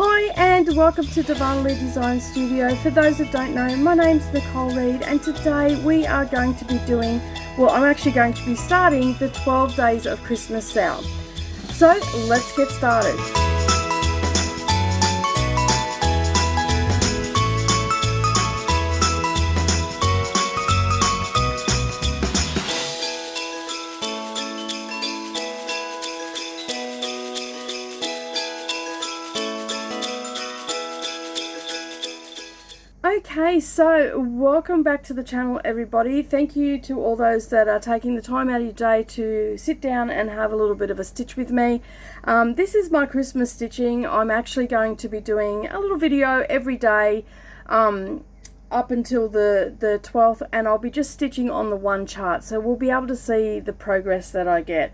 Hi and welcome to Darvanalee Design Studio. For those that don't know, my name's Nicole and today we are going to be doing, well, I'm actually going to be starting the 12 days of Christmas sale. So let's get started. Okay, so welcome back to the channel, everybody. Thank you to all those that are taking the time out of your day to sit down and have a little bit of a stitch with me. This is my Christmas stitching. I'm actually going to be doing a little video every day up until the 12th, and I'll be just stitching on the one chart, so we'll be able to see the progress that I get.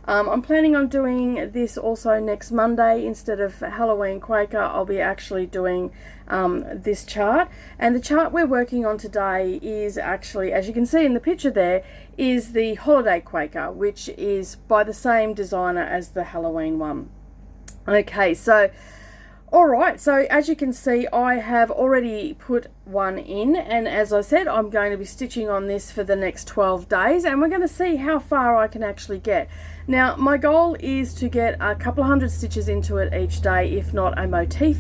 I'm planning on doing this also next Monday. Instead of Halloween Quaker, I'll be actually doing this chart. And the chart we're working on today is actually, as you can see in the picture there, is the Holiday Quaker, which is by the same designer as the Halloween one. Okay, so alright, so as you can see, I have already put one in, and as I said, I'm going to be stitching on this for the next 12 days, and we're going to see how far I can actually get. Now, my goal is to get a couple of hundred stitches into it each day, if not a motif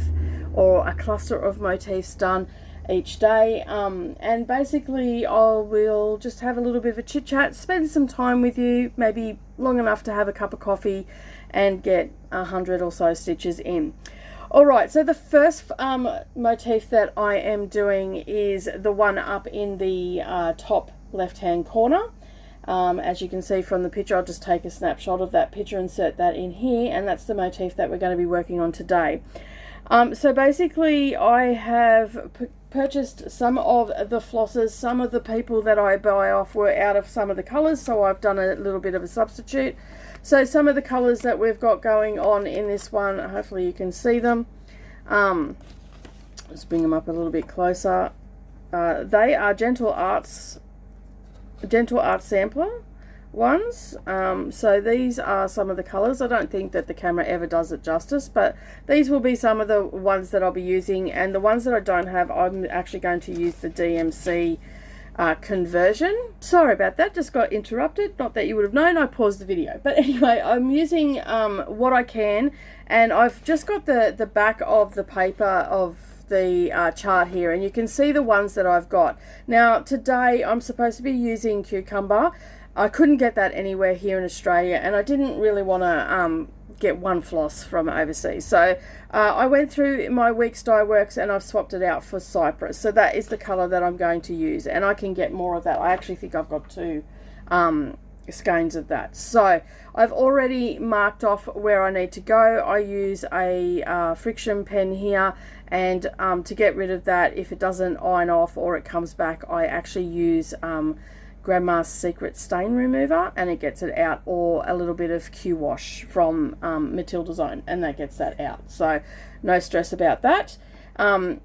or a cluster of motifs done each day. And basically I will just have a little bit of a chit chat, spend some time with you, maybe long enough to have a cup of coffee and get 100 or so stitches in. Alright, so the first motif that I am doing is the one up in the top left hand corner. As you can see from the picture, I'll just take a snapshot of that picture, insert that in here, and that's the motif that we're going to be working on today. So basically I have purchased some of the flosses. Some of the people that I buy off were out of some of the colours, so I've done a little bit of a substitute. So some of the colours that we've got going on in this one, hopefully you can see them. Let's bring them up a little bit closer. They are Gentle Art Sampler ones. So these are some of the colours. I don't think that the camera ever does it justice, but these will be some of the ones that I'll be using, and the ones that I don't have, I'm actually going to use the DMC conversion. Sorry about that, just got interrupted. Not that you would have known, I paused the video. But anyway, I'm using what I can, and I've just got the back of the paper of the chart here, and you can see the ones that I've got. Now today I'm supposed to be using cucumber. I couldn't get that anywhere here in Australia, and I didn't really want to get one floss from overseas, so I went through my Weeks Dye Works and I've swapped it out for Cypress. So that is the color that I'm going to use, and I can get more of that. I actually think I've got two skeins of that. So I've already marked off where I need to go. I use a friction pen here, and to get rid of that, if it doesn't iron off or it comes back, I actually use Grandma's Secret Stain Remover, and it gets it out, or a little bit of Q Wash from Matilda's Own, and that gets that out. So no stress about that. And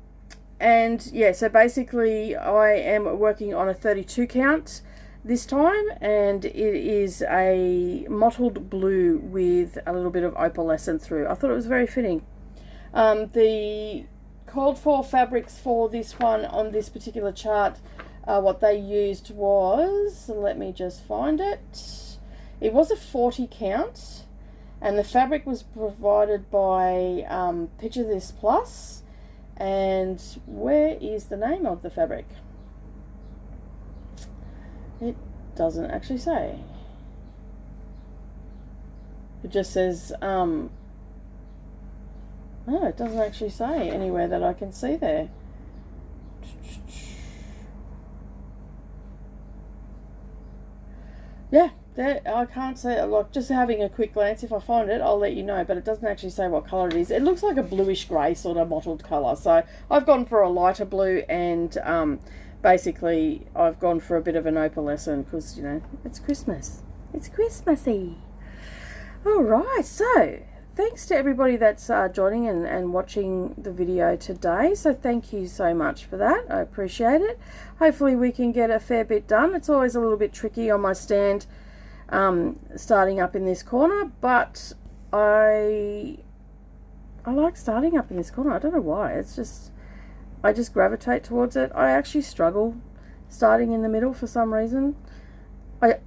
yeah, so basically I am working on a 32 count this time, and it is a mottled blue with a little bit of opalescent through. I thought it was very fitting. The called for fabrics for this one on this particular chart, what they used was, let me just find it. It was a 40 count, and the fabric was provided by Picture This Plus. And where is the name of the fabric? It doesn't actually say. It just says no, it doesn't actually say anywhere that I can see there. Yeah, there, I can't say, like, just having a quick glance, if I find it, I'll let you know, but it doesn't actually say what colour it is. It looks like a bluish grey sort of mottled colour, so I've gone for a lighter blue, and basically I've gone for a bit of an opalescent because, you know, it's Christmas. It's Christmassy. Alright, so thanks to everybody that's joining and watching the video today. So thank you so much for that. I appreciate it. Hopefully we can get a fair bit done. It's always a little bit tricky on my stand starting up in this corner, but I I like starting up in this corner. I don't know why. It's just, I just gravitate towards it. I actually struggle starting in the middle for some reason.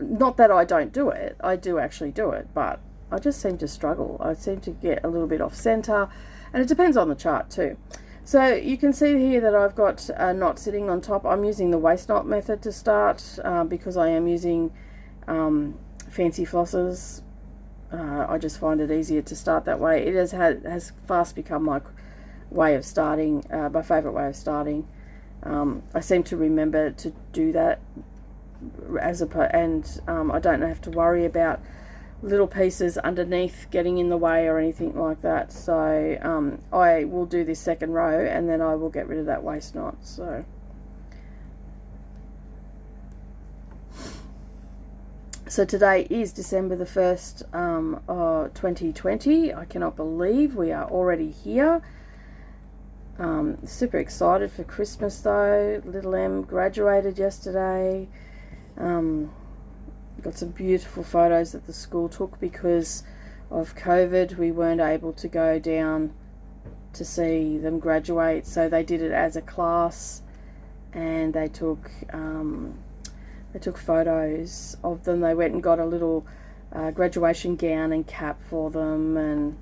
Not that I don't do it. I do actually do it, but I just seem to struggle. I seem to get a little bit off center, and it depends on the chart too. So you can see here that I've got a knot sitting on top. I'm using the waist knot method to start because I am using fancy flosses. I just find it easier to start that way. It has fast become my way of starting, my favourite way of starting. I seem to remember to do that and I don't have to worry about little pieces underneath getting in the way or anything like that. So I will do this second row and then I will get rid of that waist knot. So today is December the 1st, 2020. I cannot believe we are already here. Super excited for Christmas though. Little M graduated yesterday. Got some beautiful photos that the school took because of COVID. We weren't able to go down to see them graduate, so they did it as a class, and they took photos of them. They went and got a little graduation gown and cap for them, and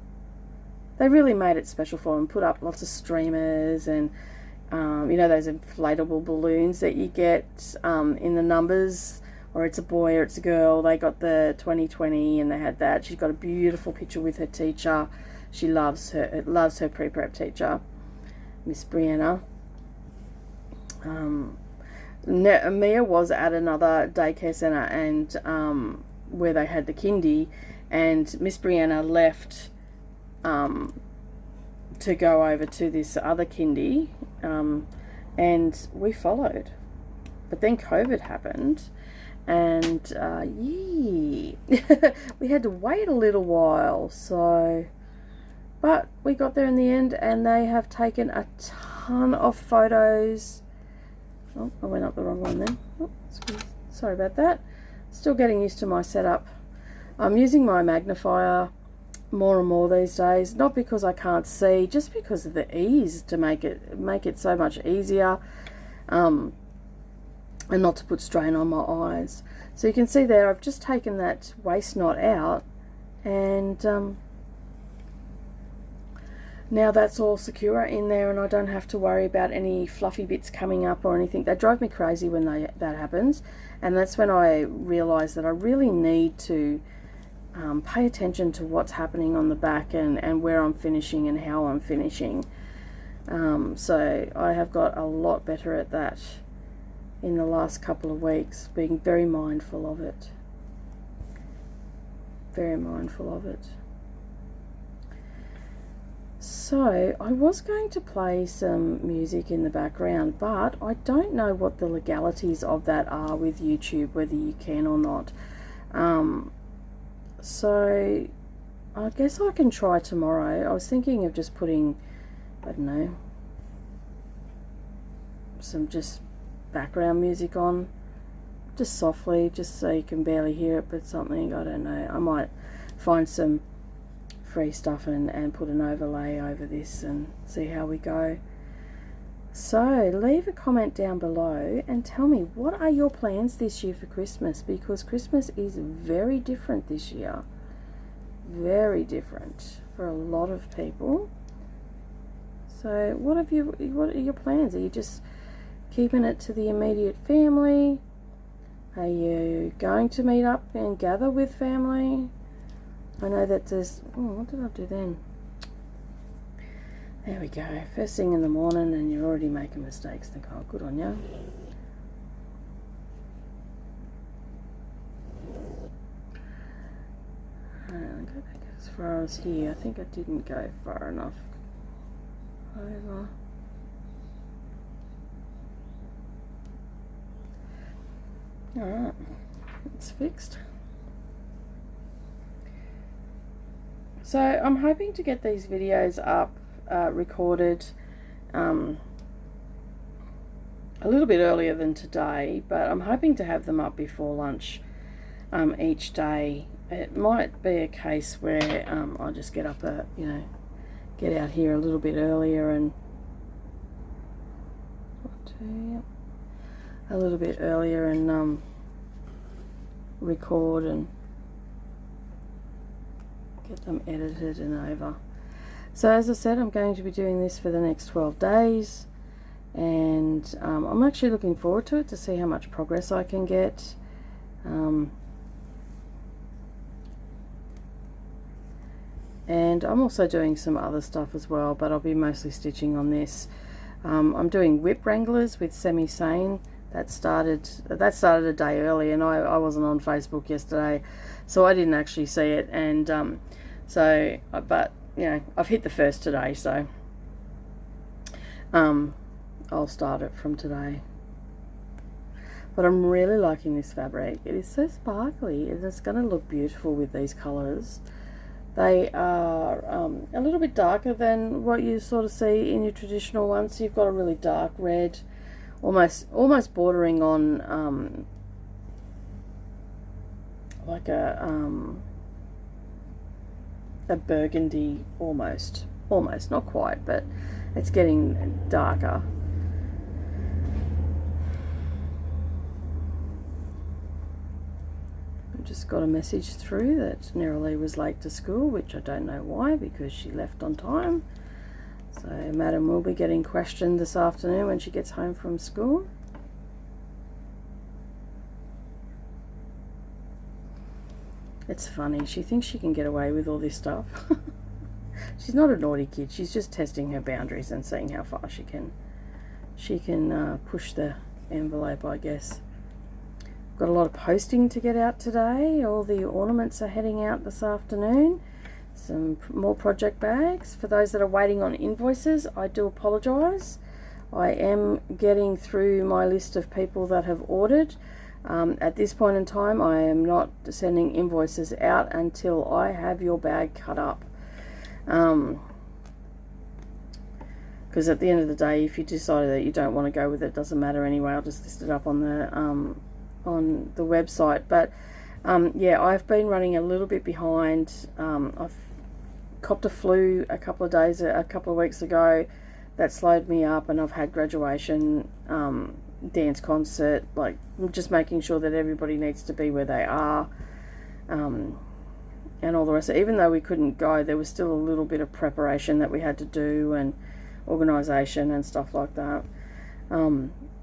they really made it special for them. Put up lots of streamers and you know, those inflatable balloons that you get in the numbers, or it's a boy or it's a girl. They got the 2020 and they had that. She's got a beautiful picture with her teacher. She loves her pre-prep teacher, Miss Brianna. Mia was at another daycare centre and where they had the kindy, and Miss Brianna left to go over to this other kindy, and we followed. But then COVID happened, and we had to wait a little while. So, but we got there in the end, and they have taken a ton of photos. Oh, I went up the wrong one then. Oh, sorry about that. Still getting used to my setup. I'm using my magnifier more and more these days, not because I can't see, just because of the ease to make it so much easier, and not to put strain on my eyes. So you can see there I've just taken that waist knot out, and now that's all secure in there, and I don't have to worry about any fluffy bits coming up or anything. They drive me crazy when that happens, and that's when I realise that I really need to pay attention to what's happening on the back and where I'm finishing and how I'm finishing. So I have got a lot better at that in the last couple of weeks, being very mindful of it. Very mindful of it. So I was going to play some music in the background, but I don't know what the legalities of that are with YouTube, whether you can or not. So I guess I can try tomorrow. I was thinking of just putting, I don't know, some just background music on, just softly, just so you can barely hear it, but something, I don't know. I might find some free stuff and put an overlay over this and see how we go. So leave a comment down below and tell me, what are your plans this year for Christmas? Because Christmas is very different this year. Very different for a lot of people. So what are your plans? Are you just keeping it to the immediate family? Are you going to meet up and gather with family? I know that there's, what did I do then? There we go. First thing in the morning and you're already making mistakes, Nicole. Good on you. I'll go back as far as here. I think I didn't go far enough over. Alright, it's fixed. So I'm hoping to get these videos up, recorded a little bit earlier than today, but I'm hoping to have them up before lunch each day. It might be a case where I'll just get up get out here a little bit earlier and record and get them edited and over. So as I said, I'm going to be doing this for the next 12 days, and I'm actually looking forward to it, to see how much progress I can get. And I'm also doing some other stuff as well, but I'll be mostly stitching on this. I'm doing whip wranglers with Semi Sane. That started a day early, and I wasn't on Facebook yesterday, so I didn't actually see it. And but you know, I've hit the first today, so I'll start it from today. But I'm really liking this fabric. It is so sparkly, and it's going to look beautiful with these colours. They are a little bit darker than what you sort of see in your traditional ones. So you've got a really dark red, almost bordering on like a burgundy, almost not quite, but it's getting darker. Just got a message through that Needlework was late to school, which I don't know why, because she left on time. So Madam will be getting questioned this afternoon when she gets home from school. It's funny, she thinks she can get away with all this stuff. She's not a naughty kid, she's just testing her boundaries and seeing how far she can push the envelope, I guess. Got a lot of posting to get out today. All the ornaments are heading out this afternoon. Some more project bags. For those that are waiting on invoices, I do apologise. I am getting through my list of people that have ordered. At this point in time, I am not sending invoices out until I have your bag cut up. Because at the end of the day, if you decide that you don't want to go with it, it doesn't matter anyway. I'll just list it up on the website. But yeah, I've been running a little bit behind. I've copped a flu a couple of weeks ago that slowed me up, and I've had graduation, dance concert, like just making sure that everybody needs to be where they are, and all the rest. Even though we couldn't go, there was still a little bit of preparation that we had to do, and organisation and stuff like that.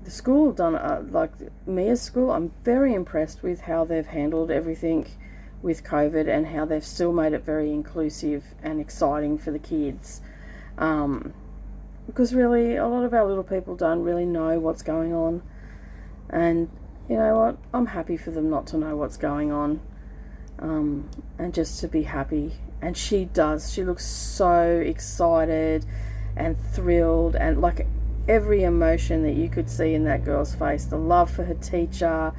The school done, like Mia's school, I'm very impressed with how they've handled everything with COVID, and how they've still made it very inclusive and exciting for the kids. Because really, a lot of our little people don't really know what's going on. And you know what? I'm happy for them not to know what's going on. And just to be happy. And she does. She looks so excited and thrilled, and like every emotion that you could see in that girl's face. The love for her teacher,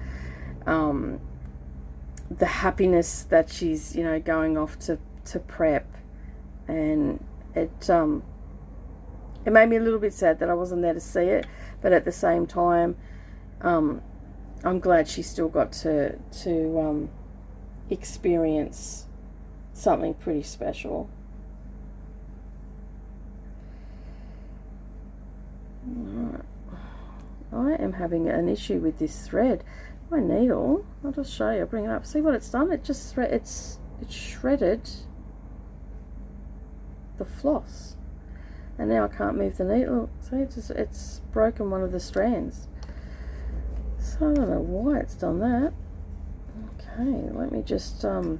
the happiness that she's, you know, going off to prep. And it made me a little bit sad that I wasn't there to see it, but at the same time, I'm glad she still got to experience something pretty special. I am having an issue with this thread. My needle, I'll just show you, I'll bring it up. See what it's done? It just it's shredded the floss, and now I can't move the needle. See, it's broken one of the strands. So I don't know why it's done that. Okay, let me just I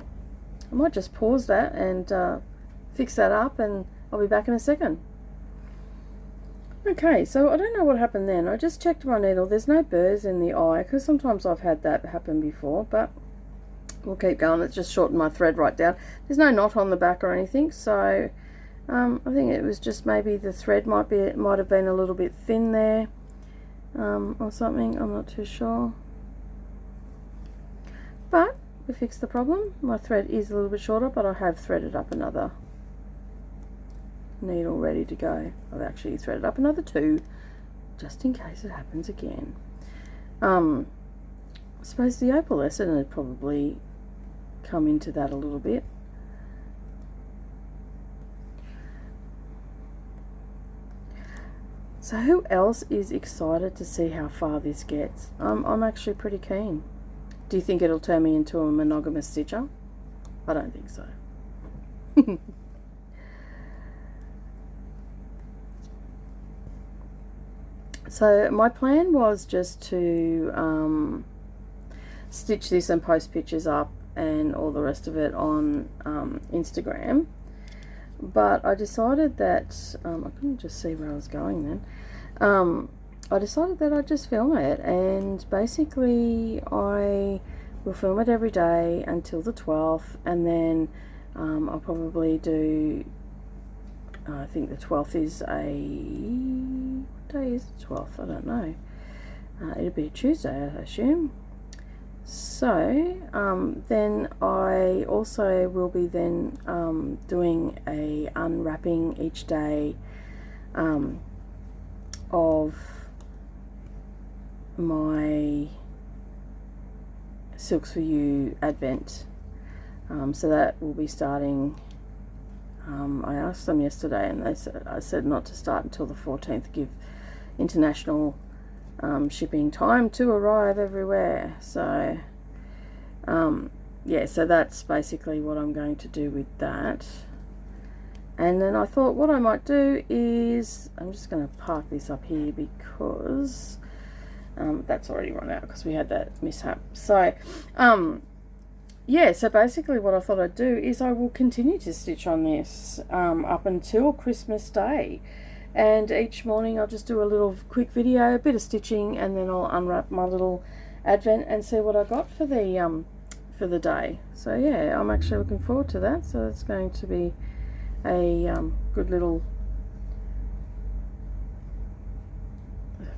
might just pause that and fix that up, and I'll be back in a second. Okay, so I don't know what happened then. I just checked my needle. There's no burrs in the eye, because sometimes I've had that happen before, but we'll keep going. It's just shortened my thread right down. There's no knot on the back or anything, so I think it was just maybe the thread might have been a little bit thin there, or something. I'm not too sure. But we fixed the problem. My thread is a little bit shorter, but I have threaded up another needle ready to go. I've actually threaded up another 2 just in case it happens again. I suppose the opalescent had probably come into that a little bit. So who else is excited to see how far this gets? I'm actually pretty keen. Do you think it'll turn me into a monogamous stitcher? I don't think so. So my plan was just to stitch this and post pictures up and all the rest of it on Instagram, but I decided that I couldn't just see where I was going then. I decided that I'd just film it, and basically I will film it every day until the 12th, and then I'll probably do, I think the 12th is what day is the 12th? I don't know. It'll be a Tuesday, I assume. So then I also will be then doing a unwrapping each day of my Silks for You Advent. So that will be starting, I asked them yesterday and I said not to start until the 14th, give international shipping time to arrive everywhere. So yeah, so that's basically what I'm going to do with that. And then I thought what I might do is, I'm just going to park this up here because that's already run out because we had that mishap. So yeah, so basically what I thought I'd do is I will continue to stitch on this up until Christmas Day. And each morning I'll just do a little quick video, a bit of stitching, and then I'll unwrap my little advent and see what I got for the day. So yeah, I'm actually looking forward to that. So it's going to be a good little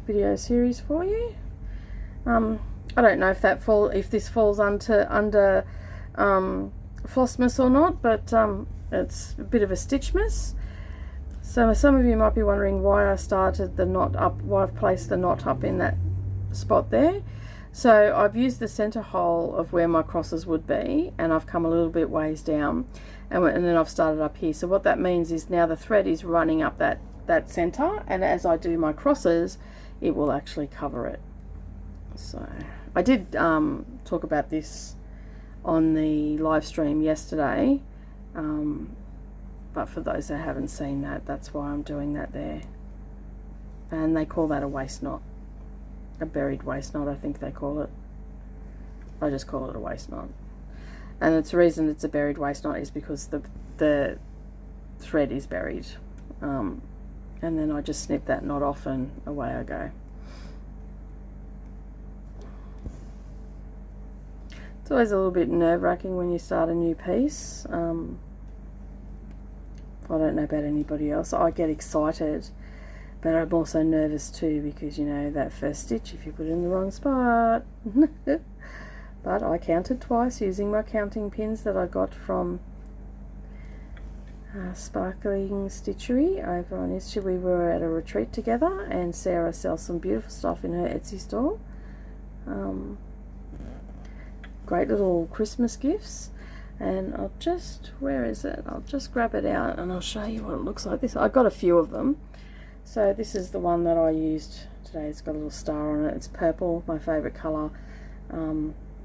video series for you. I don't know if this falls under Flossmas or not, but it's a bit of a Stitchmas. So some of you might be wondering why I started the knot up, why I've placed the knot up in that spot there. So I've used the center hole of where my crosses would be, and I've come a little bit ways down, and then I've started up here. So what that means is now the thread is running up that center, and as I do my crosses, it will actually cover it. So I did talk about this on the live stream yesterday, but for those that haven't seen that, that's why I'm doing that there. And they call that a waist knot, a buried waist knot, I think they call it. I just call it a waist knot, and it's the reason it's a buried waist knot is because the thread is buried, and then I just snip that knot off and away I go. It's always a little bit nerve-wracking when you start a new piece. I don't know about anybody else. I get excited, but I'm also nervous too, because you know that first stitch, if you put it in the wrong spot. But I counted twice using my counting pins that I got from Sparkling Stitchery over on Instagram. We were at a retreat together, and Sarah sells some beautiful stuff in her Etsy store. Great little Christmas gifts. And I'll just, where is it? I'll just grab it out and I'll show you what it looks like. I got a few of them. So this is the one that I used today. It's got a little star on it. It's purple, my favourite colour.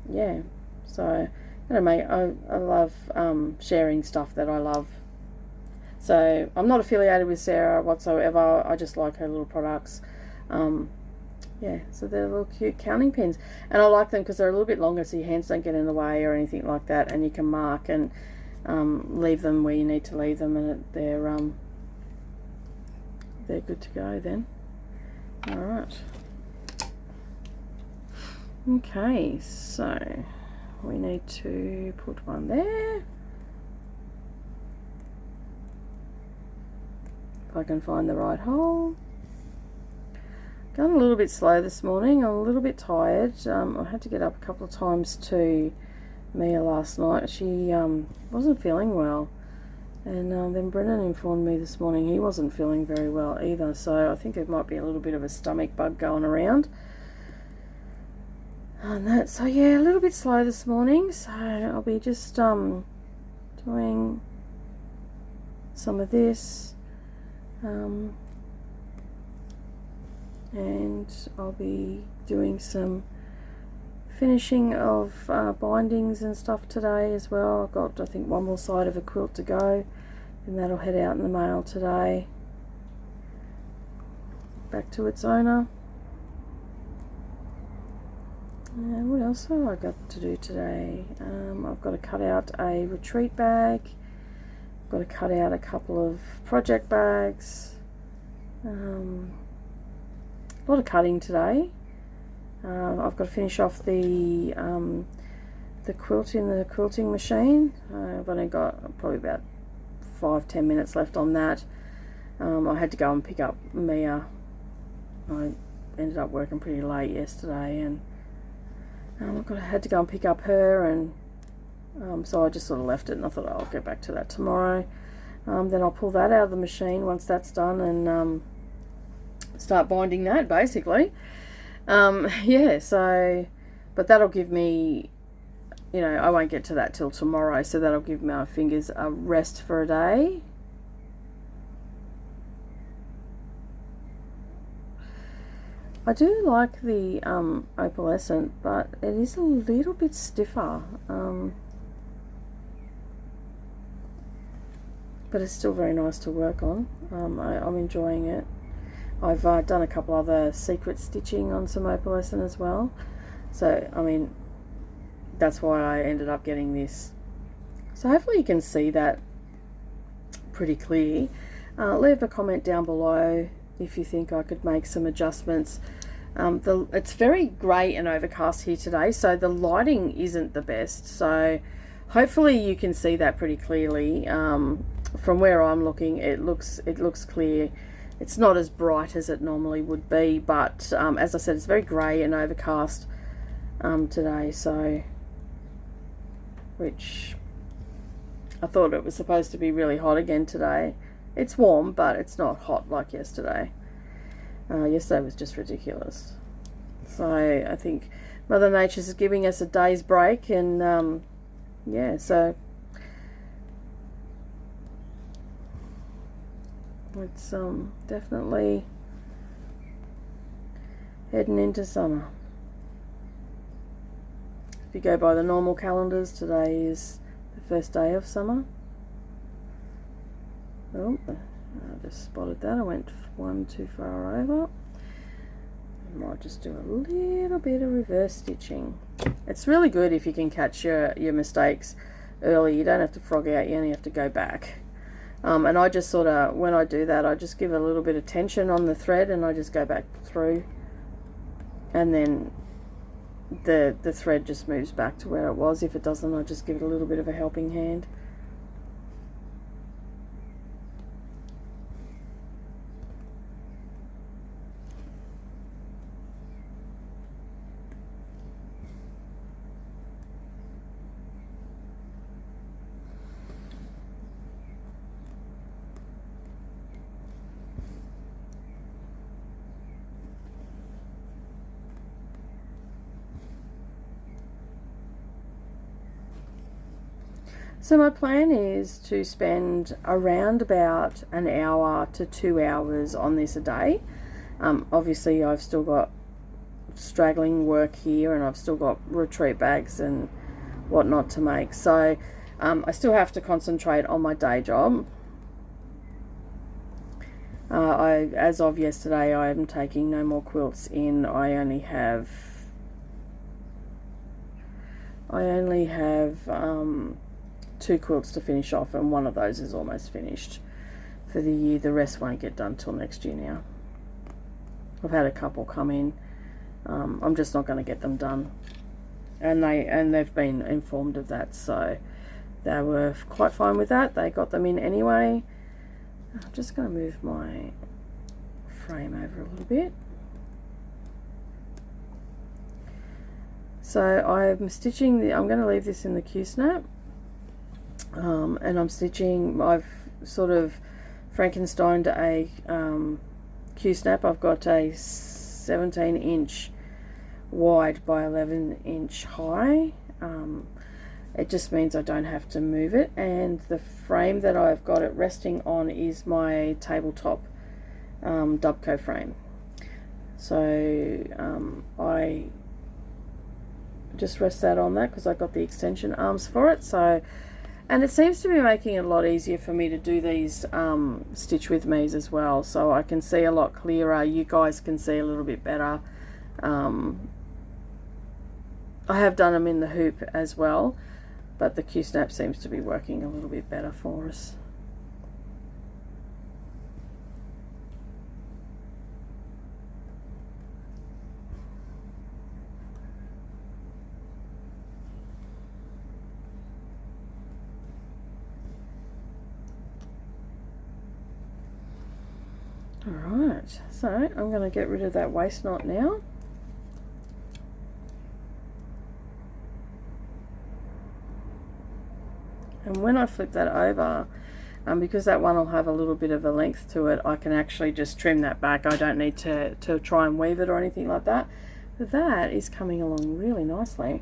Yeah, so I love sharing stuff that I love. So I'm not affiliated with Sarah whatsoever. I just like her little products. Yeah, so they're little cute counting pins, and I like them because they're a little bit longer, so your hands don't get in the way or anything like that, and you can mark and leave them where you need to leave them, and they're good to go then. All right. Okay, so we need to put one there. If I can find the right hole. Gone a little bit slow this morning. I'm a little bit tired. I had to get up a couple of times to Mia last night. She wasn't feeling well, and then Brennan informed me this morning he wasn't feeling very well either, so I think it might be a little bit of a stomach bug going around. And that, so yeah, a little bit slow this morning, so I'll be just doing some of this. and I'll be doing some finishing of bindings and stuff today as well. I've got, I think, one more side of a quilt to go, and that'll head out in the mail today, back to its owner. And what else have I got to do today? I've got to cut out a retreat bag, I've got to cut out a couple of project bags, a lot of cutting today. I've got to finish off the quilt in the quilting machine. I've only got probably about 5-10 minutes left on that. I had to go and pick up Mia. I ended up working pretty late yesterday, and I had to go and pick up her, and so I just sort of left it, and I thought, I'll get back to that tomorrow. Then I'll pull that out of the machine once that's done, and start binding that, basically. Yeah, so, but that'll give me, you know, I won't get to that till tomorrow, so that'll give my fingers a rest for a day. I do like the opalescent, but it is a little bit stiffer, but it's still very nice to work on. I'm enjoying it. I've done a couple other secret stitching on some opalescent as well, so I mean, that's why I ended up getting this. So hopefully you can see that pretty clear. Leave a comment down below if you think I could make some adjustments. It's very grey and overcast here today, so the lighting isn't the best, so hopefully you can see that pretty clearly. From where I'm looking, it looks clear. It's not as bright as it normally would be, but as I said, it's very grey and overcast today, so, which I thought it was supposed to be really hot again today. It's warm, but it's not hot like yesterday. Yesterday was just ridiculous. So I think Mother Nature's giving us a day's break, and yeah, so it's definitely heading into summer. If you go by the normal calendars, today is the first day of summer. Oh, I just spotted that. I went one too far over. I might just do a little bit of reverse stitching. It's really good if you can catch your mistakes early. You don't have to frog out, you only have to go back. And I just sort of, when I do that, I just give a little bit of tension on the thread, and I just go back through, and then the thread just moves back to where it was. If it doesn't, I just give it a little bit of a helping hand. So my plan is to spend around about an hour to 2 hours on this a day. Obviously I've still got straggling work here, and I've still got retreat bags and whatnot to make. So I still have to concentrate on my day job. As of yesterday, I am taking no more quilts in. I only have 2 quilts to finish off, and one of those is almost finished for the year. The rest won't get done till next year now. I've had a couple come in. I'm just not going to get them done, and they've been informed of that, so they were quite fine with that. They got them in anyway. I'm just going to move my frame over a little bit. So I'm stitching I'm going to leave this in the Q-snap. And I'm stitching, I've sort of Frankensteined a Q-snap. I've got a 17-inch wide by 11-inch high. It just means I don't have to move it, and the frame that I've got it resting on is my tabletop Dubco frame. So I just rest that on that because I got the extension arms for it. So, and it seems to be making it a lot easier for me to do these stitch with me's as well, so I can see a lot clearer. You guys can see a little bit better. I have done them in the hoop as well, but the Q-snap seems to be working a little bit better for us. Alright, so I'm going to get rid of that waist knot now. And when I flip that over, because that one will have a little bit of a length to it, I can actually just trim that back. I don't need to try and weave it or anything like that. But that is coming along really nicely.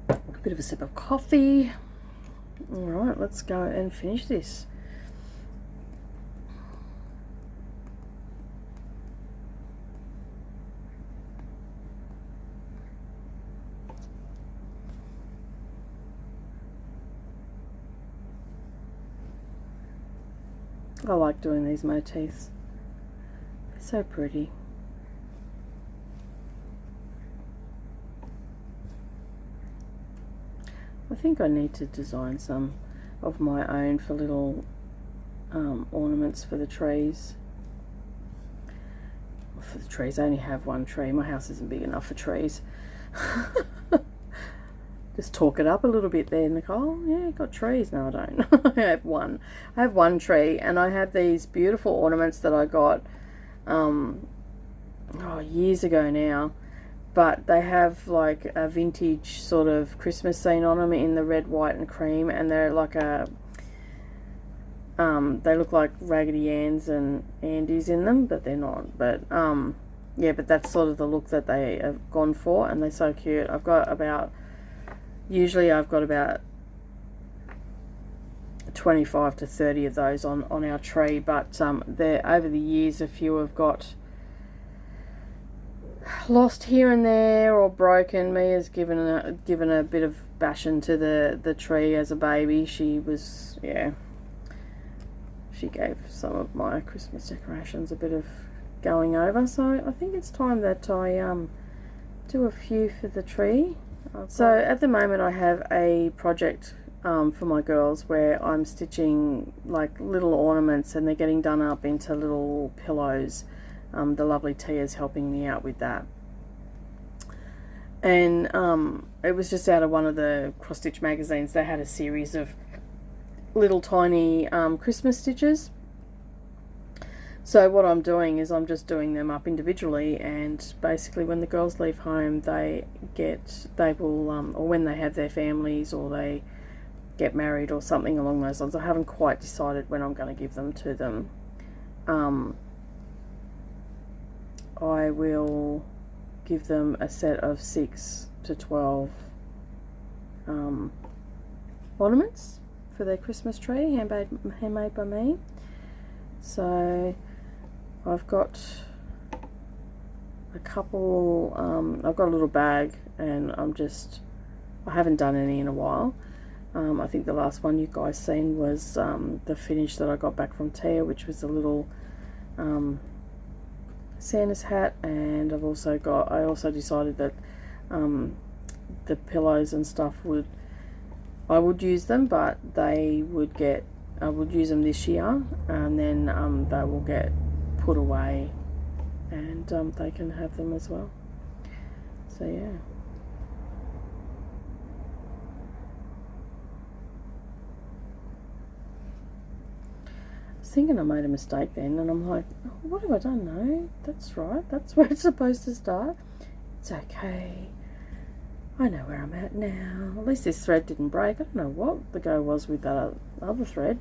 A bit of a sip of coffee. Alright, let's go and finish this. I like doing these motifs. They're so pretty. I think I need to design some of my own for little ornaments for the trees. For the trees, I only have one tree. My house isn't big enough for trees. Just talk it up a little bit there, Nicole. Yeah, got trees. No, I don't. I have one. I have one tree, and I have these beautiful ornaments that I got years ago now. But they have like a vintage sort of Christmas scene on them in the red, white, and cream, and they're like a they look like Raggedy Anns and Andes in them, but they're not. But yeah, but that's sort of the look that they have gone for, and they're so cute. Usually I've got about 25 to 30 of those on our tree, but over the years a few have got lost here and there or broken. Mia's given a bit of bashing to the tree as a baby. She gave some of my Christmas decorations a bit of going over, so I think it's time that I do a few for the tree. So at the moment I have a project for my girls where I'm stitching like little ornaments, and they're getting done up into little pillows. The lovely Tia's helping me out with that. And it was just out of one of the cross stitch magazines. They had a series of little tiny Christmas stitches. So what I'm doing is I'm just doing them up individually, and basically when the girls leave home, or when they have their families or they get married or something along those lines. I haven't quite decided when I'm going to give them to them. I will give them a set of 6 to 12 ornaments for their Christmas tree, handmade by me. So I've got a couple, I've got a little bag, and I haven't done any in a while. I think the last one you guys seen was the finish that I got back from Tia, which was a little Santa's hat, and I also decided that the pillows and stuff I would use them, but I would use them this year, and then they will get put away, and they can have them as well. So yeah. I was thinking I made a mistake then, and I'm like, oh, what have I done? No, that's right, that's where it's supposed to start. It's okay. I know where I'm at now. At least this thread didn't break. I don't know what the go was with that other thread.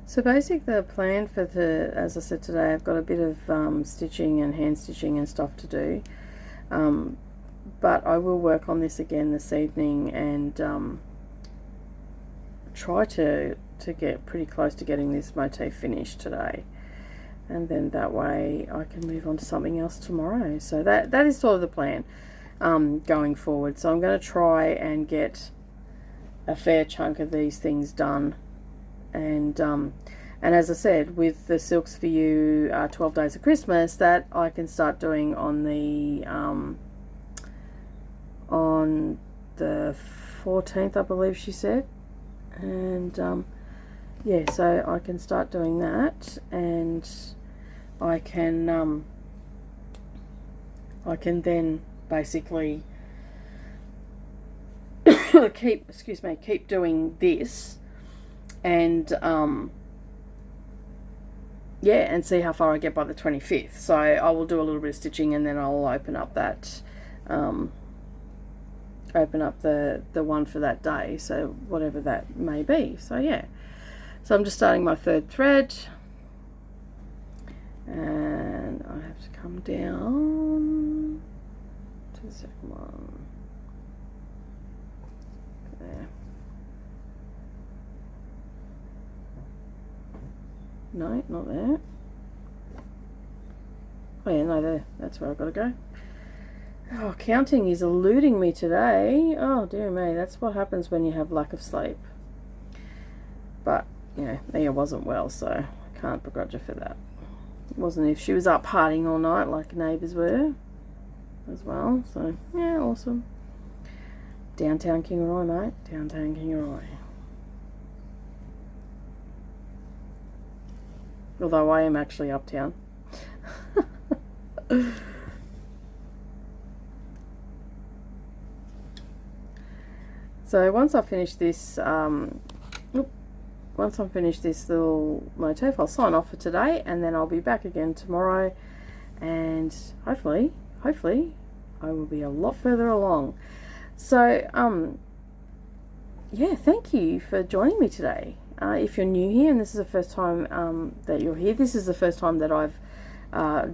So basically the plan for as I said today, I've got a bit of stitching and hand stitching and stuff to do. But I will work on this again this evening and try to get pretty close to getting this motif finished today, and then that way I can move on to something else tomorrow. So that is sort of the plan going forward. So I'm going to try and get a fair chunk of these things done, and as I said, with the Silks for You 12 Days of Christmas, that I can start doing on the 14th, I believe she said. And yeah, so I can start doing that, and I can then basically keep doing this, and yeah, and see how far I get by the 25th. So I will do a little bit of stitching, and then I'll open up that the one for that day, so whatever that may be. So yeah, so I'm just starting my third thread, and I have to come down to the second one there. No, not there. Oh yeah, no, there, that's where I've got to go. Oh, counting is eluding me today. Oh dear me, that's what happens when you have lack of sleep. But, you know, Mia wasn't well, so I can't begrudge her for that. It wasn't if she was up partying all night like neighbours were as well. So, yeah, awesome. Downtown Kingaroy, mate. Downtown Kingaroy. Although I am actually uptown. So once I finish this, once I finish this little motif, I'll sign off for today, and then I'll be back again tomorrow, and hopefully I will be a lot further along. So yeah, thank you for joining me today. If you're new here and this is the first time that you're here, this is the first time that I've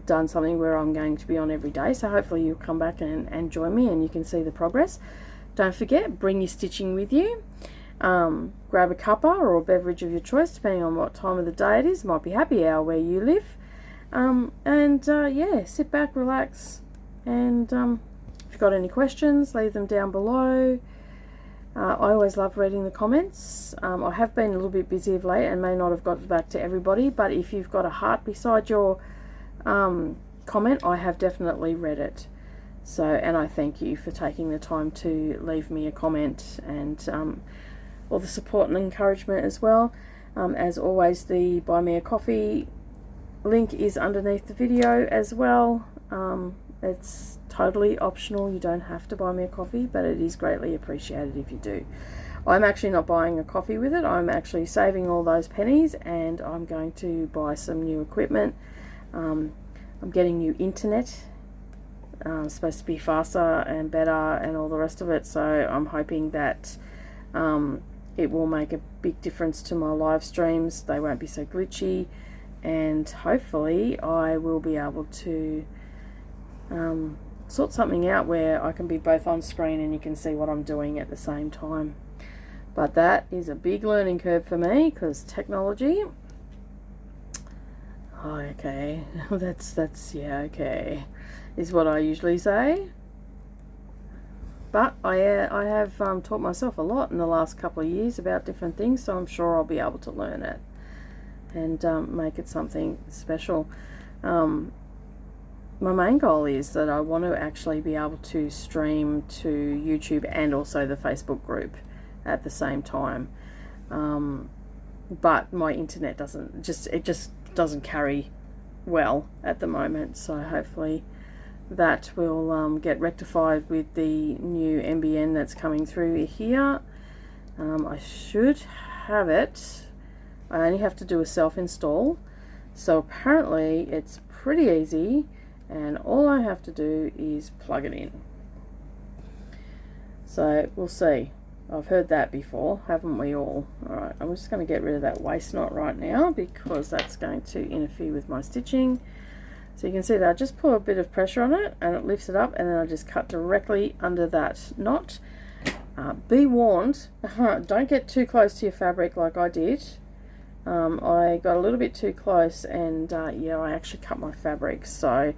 done something where I'm going to be on every day, so hopefully you'll come back and join me and you can see the progress. Don't forget, bring your stitching with you. Grab a cuppa or a beverage of your choice, depending on what time of the day it is. Might be happy hour where you live. Yeah, sit back, relax, and if you've got any questions, leave them down below. I always love reading the comments. I have been a little bit busy of late and may not have got back to everybody, but if you've got a heart beside your comment, I have definitely read it. So, and I thank you for taking the time to leave me a comment, and all the support and encouragement as well. As always, the Buy Me a Coffee link is underneath the video as well. It's totally optional. You don't have to buy me a coffee, but it is greatly appreciated if you do. I'm actually not buying a coffee with it. I'm actually saving all those pennies, and I'm going to buy some new equipment. I'm getting new internet. It's supposed to be faster and better and all the rest of it, so I'm hoping that it will make a big difference to my live streams. They won't be so glitchy, and hopefully I will be able to sort something out where I can be both on screen and you can see what I'm doing at the same time. But that is a big learning curve for me, because technology, oh, okay, that's yeah, okay, is what I usually say. But I have taught myself a lot in the last couple of years about different things, so I'm sure I'll be able to learn it and make it something special. My main goal is that I want to actually be able to stream to YouTube and also the Facebook group at the same time. But my internet doesn't carry well at the moment, so hopefully that will get rectified with the new NBN that's coming through here. I should have it. I only have to do a self-install, so apparently it's pretty easy, and all I have to do is plug it in. So we'll see. I've heard that before, haven't we all? Alright, I'm just going to get rid of that waist knot right now because that's going to interfere with my stitching. So you can see that I just put a bit of pressure on it and it lifts it up, and then I just cut directly under that knot. Be warned, don't get too close to your fabric like I did. I got a little bit too close, and yeah, I actually cut my fabric. So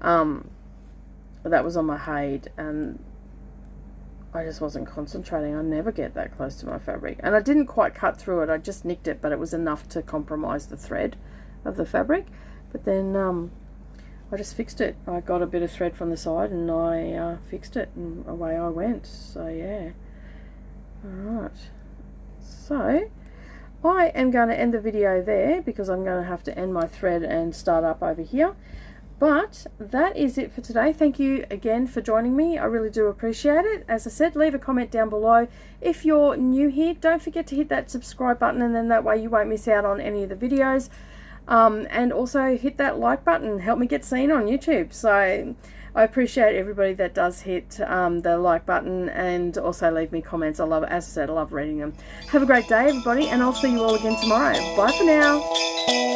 that was on my Haed, and I just wasn't concentrating. I never get that close to my fabric, and I didn't quite cut through it. I just nicked it, but it was enough to compromise the thread of the fabric. But then I just fixed it. I got a bit of thread from the side and I fixed it, and away I went. So yeah. Alright, so I am going to end the video there because I'm going to have to end my thread and start up over here. But that is it for today. Thank you again for joining me. I really do appreciate it. As I said, leave a comment down below. If you're new here, don't forget to hit that subscribe button, and then that way you won't miss out on any of the videos. And also hit that like button. Help me get seen on YouTube. So I appreciate everybody that does hit the like button, and also leave me comments. I love it. As I said, I love reading them. Have a great day, everybody, and I'll see you all again tomorrow. Bye for now.